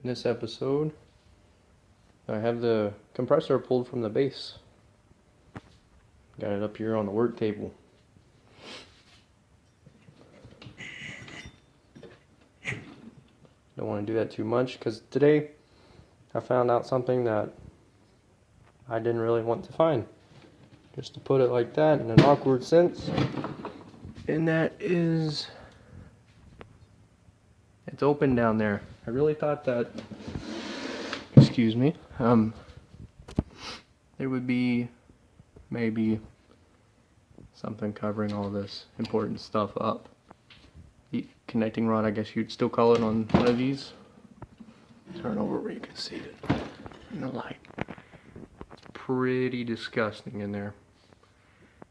In this episode, I have the compressor pulled from the base. Got it up here on the work table. Don't want to do that too much because today I found out something that I didn't really want to find. Just to put it like that in an awkward sense. And that is, it's open down there. I really thought that, excuse me, there would be maybe something covering all this important stuff up. The connecting rod, I guess you'd still call it, on one of these. Turn over where you can see it in the light. It's pretty disgusting in there.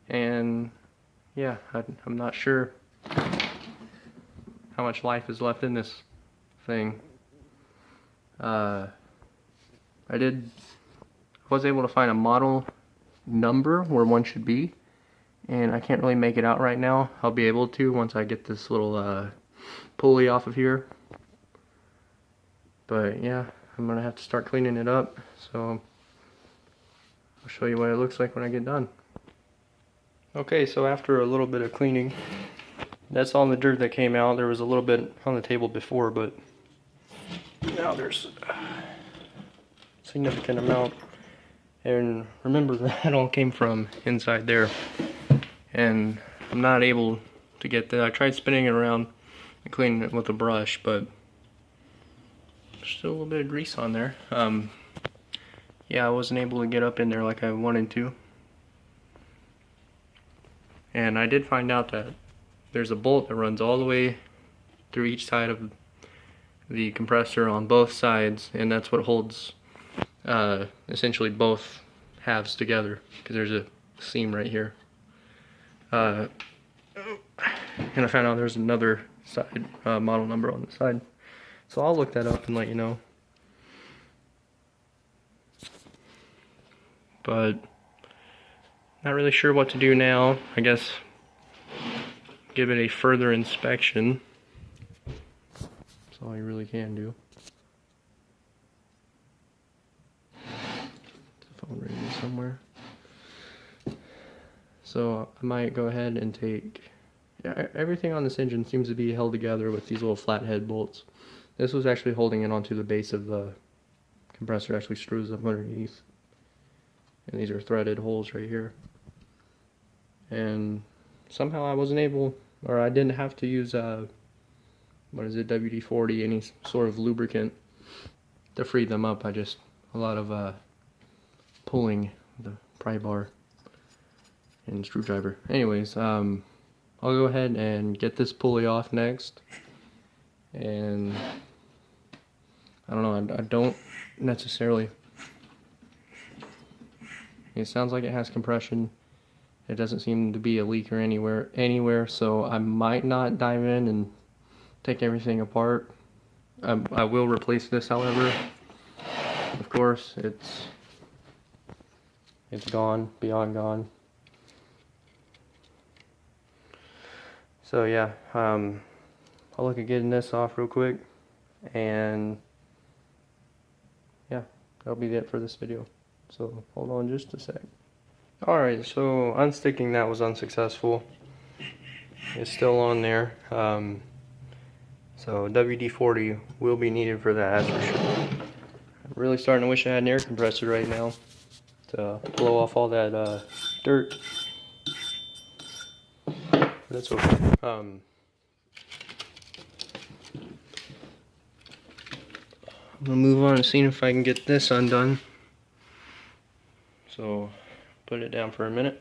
And yeah, I'm not sure how much life is left in this thing. I was able to find a model number where one should be, and I can't really make it out right now. I'll be able to once I get this little pulley off of here. But yeah, I'm gonna have to start cleaning it up, so I'll show you what it looks like when I get done. Okay, so after a little bit of cleaning, that's all the dirt that came out. There was a little bit on the table before, but now there's a significant amount. And remember, that all came from inside there. And I'm not able to get that. I tried spinning it around and cleaning it with a brush, but there's still a little bit of grease on there. Yeah, I wasn't able to get up in there like I wanted to. And I did find out that there's a bolt that runs all the way through each side of the compressor on both sides, and that's what holds essentially both halves together, because there's a seam right here. And I found out there's another side model number on the side, so I'll look that up and let you know. But not really sure what to do now. I guess give it a further inspection. That's all you really can do. The phone ringing somewhere. So I might go ahead and take, yeah, everything on this engine seems to be held together with these little flathead bolts. This was actually holding it onto the base of the compressor. It actually screws up underneath. And these are threaded holes right here. And somehow I wasn't able, or I didn't have to use what is it, WD-40, any sort of lubricant to free them up. A lot of pulling the pry bar and screwdriver. Anyways, I'll go ahead and get this pulley off next. And I don't know, I don't necessarily, it sounds like it has compression. It doesn't seem to be a leak or anywhere, so I might not dive in and take everything apart. I will replace this, however. Of course, it's gone, beyond gone. So yeah, I'll look at getting this off real quick, and yeah, that'll be it for this video. So hold on just a sec. Alright, so unsticking that was unsuccessful. It's still on there. So WD-40 will be needed for that, that's for sure. I'm really starting to wish I had an air compressor right now to blow off all that dirt. But that's okay. I'm gonna move on and see if I can get this undone. So put it down for a minute.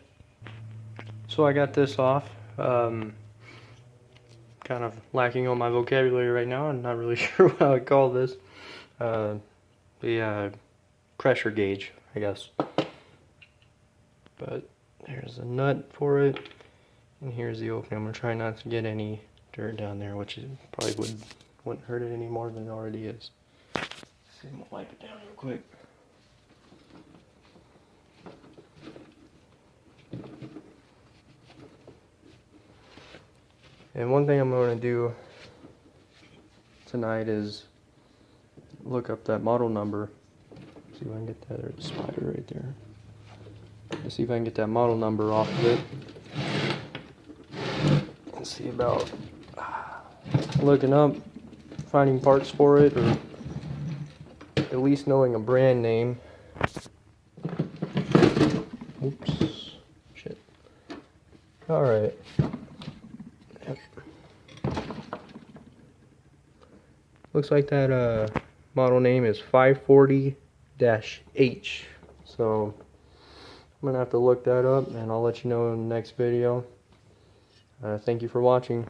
So I got this off. Kind of lacking on my vocabulary right now. I'm not really sure what I would call this. The pressure gauge, I guess. But there's a nut for it, and here's the opening. I'm gonna try not to get any dirt down there, which it probably wouldn't hurt it any more than it already is. Let's see, I'm gonna wipe it down real quick. And one thing I'm going to do tonight is look up that model number. See if I can get that. There's a spider right there. Let's see if I can get that model number off of it. Let's see about looking up, finding parts for it, or at least knowing a brand name. Oops. Shit. Alright. Yep. Looks like that model name is 540-H. So I'm gonna have to look that up, and I'll let you know in the next video. Thank you for watching.